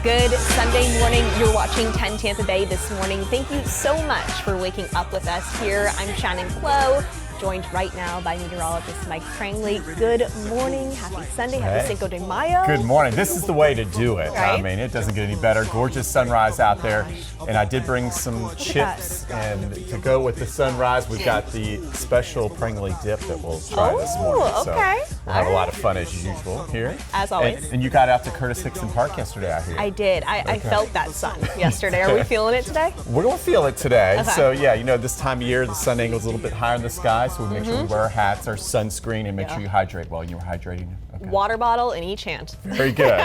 Good Sunday morning. You're watching 10 Tampa Bay this morning. Thank you so much for waking up with us here. I'm Shannon Clowe, joined right now by meteorologist Mike Prangley. Good morning. Happy Sunday. Happy Cinco de Mayo. Good morning. This is the way to do it. Right? I mean, it doesn't get any better. Gorgeous sunrise out there. And I did bring some chips. And to go with the sunrise, we've got the special Prangley dip that we'll try this morning. Okay. So we'll have a lot of fun as usual here. As always. And you got out to Curtis Hickson Park yesterday, I hear. I did. I felt that sun yesterday. Are we feeling it today? We're going to feel it today. Okay. So, yeah, you know, this time of year, the sun angle's a little bit higher in the sky, so we make sure we wear our hats, our sunscreen, and make sure you hydrate well. You were hydrating? Okay. Water bottle in each hand. Very good.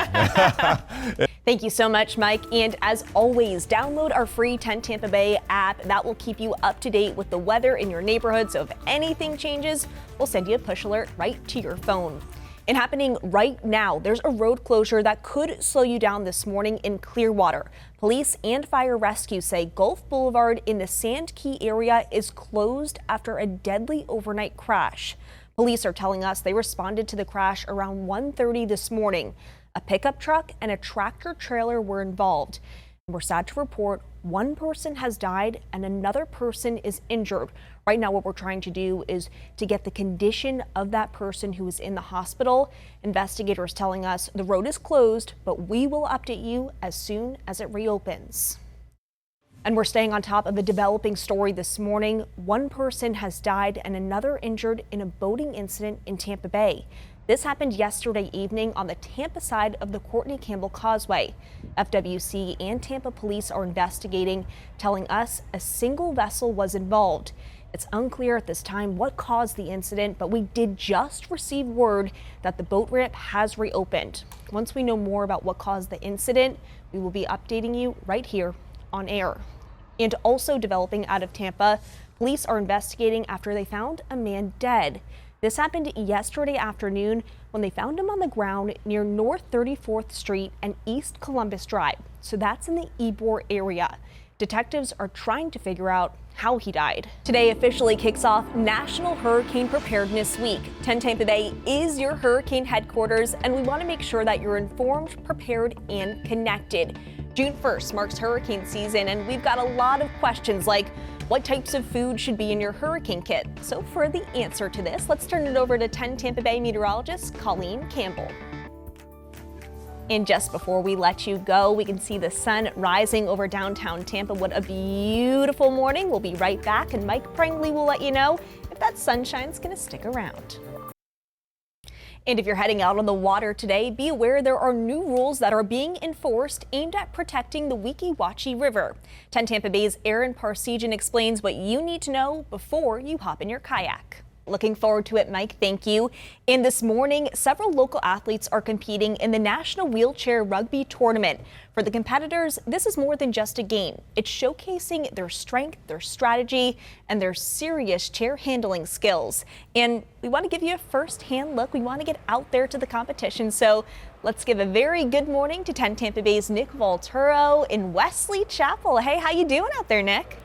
Thank you so much, Mike. And as always, download our free 10 Tampa Bay app. That will keep you up to date with the weather in your neighborhood. So if anything changes, we'll send you a push alert right to your phone. And happening right now, there's a road closure that could slow you down this morning in Clearwater. Police and fire rescue say Gulf Boulevard in the Sand Key area is closed after a deadly overnight crash. Police are telling us they responded to the crash around 1:30 this morning. A pickup truck and a tractor trailer were involved. We're sad to report one person has died and another person is injured. Right now, what we're trying to do is to get the condition of that person who is in the hospital. Investigators telling us the road is closed, but we will update you as soon as it reopens. And we're staying on top of a developing story this morning. One person has died and another injured in a boating incident in Tampa Bay. This happened yesterday evening on the Tampa side of the Courtney Campbell Causeway. FWC and Tampa police are investigating, telling us a single vessel was involved. It's unclear at this time what caused the incident, but we did just receive word that the boat ramp has reopened. Once we know more about what caused the incident, we will be updating you right here on air. And also developing out of Tampa, police are investigating after they found a man dead. This happened yesterday afternoon when they found him on the ground near North 34th Street and East Columbus Drive. So that's in the Ybor area. Detectives are trying to figure out how he died. Today officially kicks off National Hurricane Preparedness Week. 10 Tampa Bay is your hurricane headquarters, and we want to make sure that you're informed, prepared, and connected. June 1st marks hurricane season, and we've got a lot of questions like what types of food should be in your hurricane kit? So for the answer to this, let's turn it over to 10 Tampa Bay meteorologist Colleen Campbell. And just before we let you go, we can see the sun rising over downtown Tampa. What a beautiful morning. We'll be right back, and Mike Prangley will let you know if that sunshine's going to stick around. And if you're heading out on the water today, be aware there are new rules that are being enforced aimed at protecting the Weeki Wachee River. 10 Tampa Bay's Aaron Parsegian explains what you need to know before you hop in your kayak. Looking forward to it, Mike. Thank you. And this morning, several local athletes are competing in the National Wheelchair Rugby Tournament. For the competitors, this is more than just a game. It's showcasing their strength, their strategy, and their serious chair handling skills. And we want to give you a first-hand look. We want to get out there to the competition. So let's give a very good morning to 10 Tampa Bay's Nick Volturo in Wesley Chapel. Hey, how you doing out there, Nick?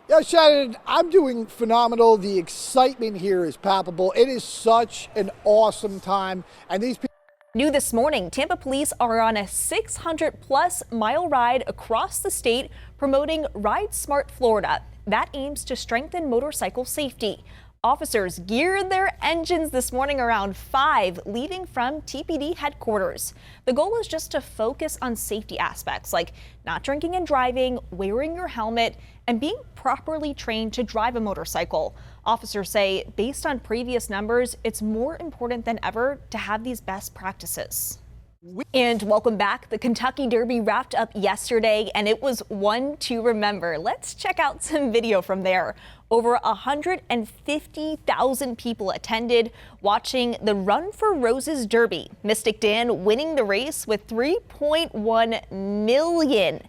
Yeah, Shannon, I'm doing phenomenal. The excitement here is palpable. It is such an awesome time. And these people. New this morning, Tampa police are on a 600-plus mile ride across the state promoting Ride Smart Florida. That aims to strengthen motorcycle safety. Officers geared their engines this morning around 5, leaving from TPD headquarters. The goal is just to focus on safety aspects like not drinking and driving, wearing your helmet, and being properly trained to drive a motorcycle. Officers say, based on previous numbers, it's more important than ever to have these best practices. And welcome back. The Kentucky Derby wrapped up yesterday, and it was one to remember. Let's check out some video from there. Over 150,000 people attended watching the Run for Roses Derby. Mystic Dan winning the race with $3.1 million.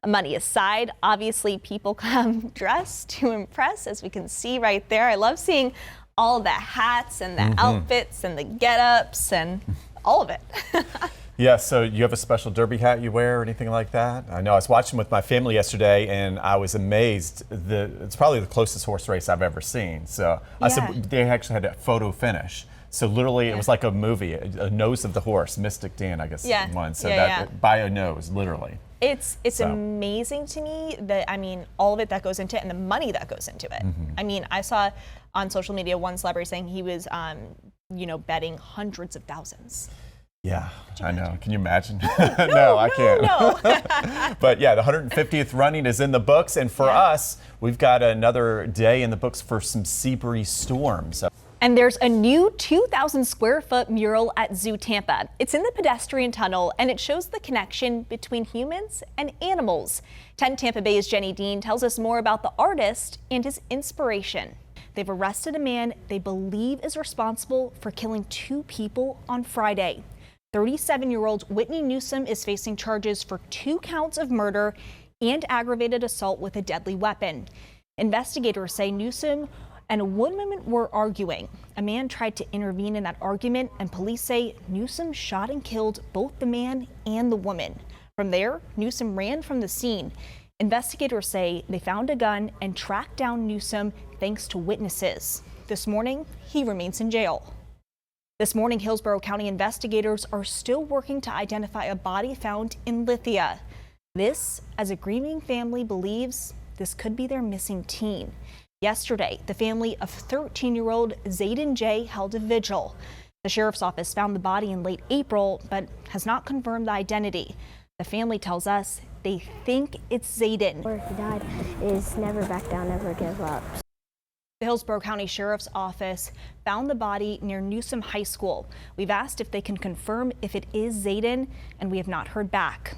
Money aside, obviously people come dressed to impress, as we can see right there. I love seeing all the hats and the outfits and the get-ups and all of it. Yeah, so you have a special derby hat you wear or anything like that? I know I was watching with my family yesterday and I was amazed. It's probably the closest horse race I've ever seen. So I said they actually had a photo finish. So literally, it was like a movie, a nose of the horse, Mystic Dan, I guess, won. So by a nose, literally. It's amazing to me that, I mean, all of it that goes into it and the money that goes into it. I mean, I saw on social media one celebrity saying he was, betting hundreds of thousands. Yeah, I know. Can you imagine? No, I can't. No. But yeah, the 150th running is in the books. And for us, we've got another day in the books for some Seabury storms. And there's a new 2,000 square foot mural at Zoo Tampa. It's in the pedestrian tunnel and it shows the connection between humans and animals. 10 Tampa Bay's Jenny Dean tells us more about the artist and his inspiration. They've arrested a man they believe is responsible for killing 2 people on Friday. 37-year-old Whitney Newsom is facing charges for 2 counts of murder and aggravated assault with a deadly weapon. Investigators say Newsom and a woman were arguing. A man tried to intervene in that argument, and police say Newsom shot and killed both the man and the woman. From there, Newsom ran from the scene. Investigators say they found a gun and tracked down Newsom thanks to witnesses. This morning, he remains in jail. This morning, Hillsborough County investigators are still working to identify a body found in Lithia. This, as a grieving family believes this could be their missing teen. Yesterday, the family of 13-year-old Zayden J. held a vigil. The sheriff's office found the body in late April, but has not confirmed the identity. The family tells us they think it's Zayden. Or if he died, is never back down, never give up. The Hillsborough County Sheriff's Office found the body near Newsom High School. We've asked if they can confirm if it is Zayden, and we have not heard back.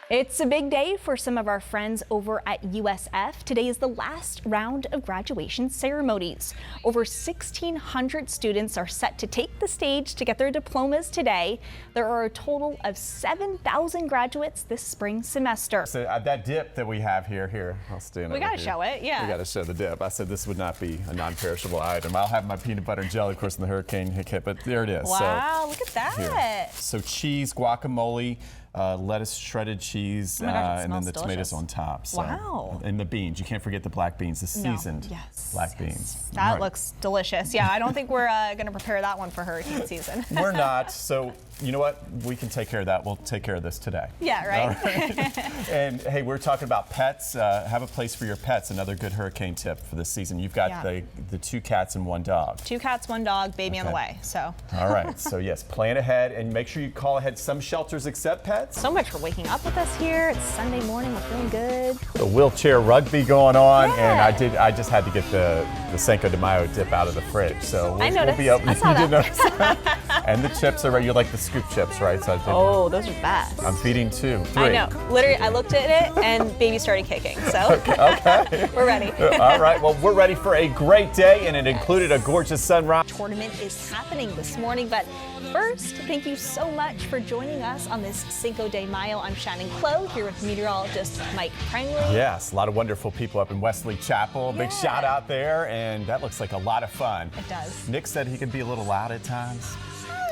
It's a big day for some of our friends over at USF. Today is the last round of graduation ceremonies. Over 1,600 students are set to take the stage to get their diplomas today. There are a total of 7,000 graduates this spring semester. So that dip that we have here, I'll stand over We gotta here. show it, yeah. We gotta show the dip. I said this would not be a non-perishable item. I'll have my peanut butter and jelly, of course, in the hurricane hit, but there it is. Wow, So, look at that. here. So cheese, guacamole, lettuce, shredded cheese, Oh my gosh, it and then smells the tomatoes delicious. on top. So, Wow. And the beans. You can't forget the black beans, the seasoned black beans. That Right. looks delicious. Yeah, I don't think we're going to prepare that one for hurricane season. We're not. So, you know what? We can take care of that. We'll take care of this today. Yeah, right? All right. And hey, we're talking about pets. Have a place for your pets. Another good hurricane tip for this season. You've got the 2 cats and 1 dog. 2 cats, 1 dog, baby on the way. So. All right. So yes, plan ahead and make sure you call ahead. Some shelters accept pets. So much for waking up with us here. It's Sunday morning. We're feeling good. The wheelchair rugby going on, Yeah. and I just had to get the Cinco de Mayo dip out of the fridge. So I noticed. We'll be open. I saw You did that. notice? And the chips are right. You like the scoop chips, right? So I did. Oh, those are best. I'm feeding 2, 3. I know. Literally, I looked at it and baby started kicking. So Okay. we're ready. All right. Well, we're ready for a great day, and it included a gorgeous sunrise. Tournament is happening this morning, but first, thank you so much for joining us on this Cinco de Mayo. I'm Shannon Clowe here with meteorologist Mike Prangley. Yes, a lot of wonderful people up in Wesley Chapel. Big shout out there, and that looks like a lot of fun. It does. Nick said he could be a little loud at times.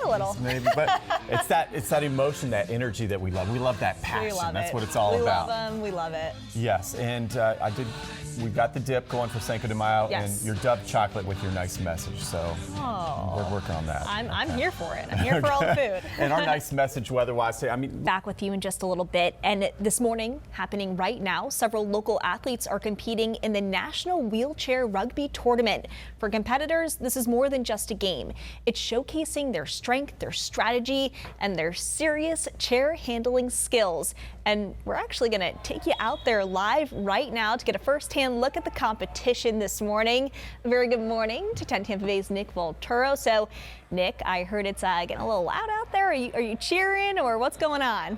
A little. Maybe, but it's that emotion, that energy that we love. We love that passion. We love That's it. what it's all we about. We love them. We love it. Yes, and we've got the dip going for Cinco de Mayo, Yes. and your Dove chocolate with your nice message. So we're working on that. I'm here for it. I'm here for all the food. And our nice message weather-wise, Back with you in just a little bit. And this morning, happening right now, several local athletes are competing in the National Wheelchair Rugby Tournament. For competitors, this is more than just a game. It's showcasing their strength, their strategy, and their serious chair handling skills. And we're actually going to take you out there live right now to get a first-hand look at the competition this morning. A very good morning to 10 Tampa Bay's Nick Volturo. So, Nick, I heard it's getting a little loud out there. Are you cheering, or what's going on?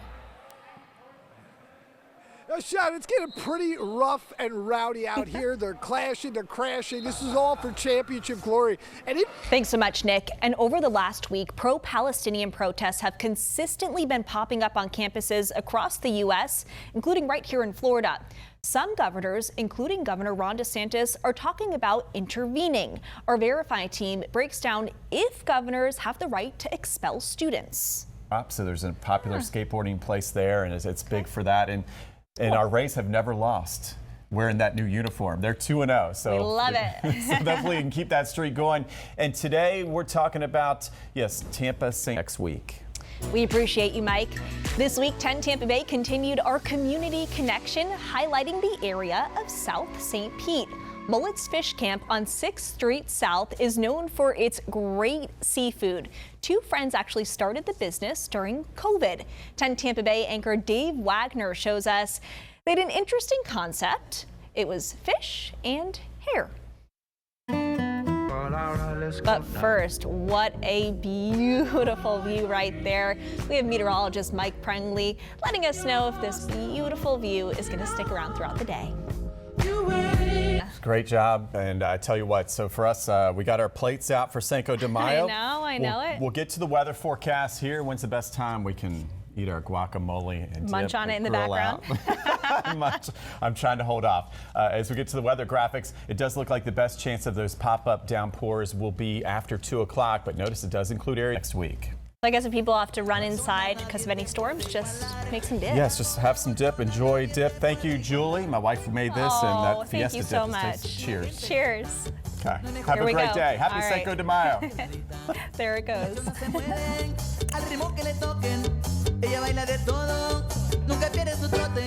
Sean, it's getting pretty rough and rowdy out here. They're clashing, they're crashing. This is all for championship glory. And Thanks so much, Nick. And over the last week, pro-Palestinian protests have consistently been popping up on campuses across the U.S., including right here in Florida. Some governors, including Governor Ron DeSantis, are talking about intervening. Our Verify team breaks down if governors have the right to expel students. So there's a popular skateboarding place there, and it's big for that. And our Rays have never lost. wearing that new uniform. They're 2-0, so We love it. so definitely can keep that streak going. And today we're talking about, yes, Tampa next week. We appreciate you, Mike. This week, 10 Tampa Bay continued our community connection, highlighting the area of South St. Pete. Mullet's Fish Camp on 6th Street South is known for its great seafood. Two friends actually started the business during COVID. 10 Tampa Bay anchor Dave Wagner shows us they had an interesting concept. It was fish and hair. But first, what a beautiful view right there. We have meteorologist Mike Prengley letting us know if this beautiful view is going to stick around throughout the day. Great job. And I tell you what, so for us, we got our plates out for Cinco de Mayo. I know it. We'll get to the weather forecast here. When's the best time we can eat our guacamole and munch dip on it in and the grill background? out? I'm trying to hold off. As we get to the weather graphics, it does look like the best chance of those pop-up downpours will be after 2 o'clock, but notice it does include areas next week. I guess if people have to run inside because of any storms, just make some dip. Yes, just have some dip, enjoy dip. Thank you, Julie. My wife made this, and that thank Fiesta you so dip is tasty. much. Cheers. Cheers. Okay. Have a we great go. day. Happy All right. Cinco de Mayo. There it goes. Al ritmo que le toquen, ella baila de todo, nunca pierde su trote.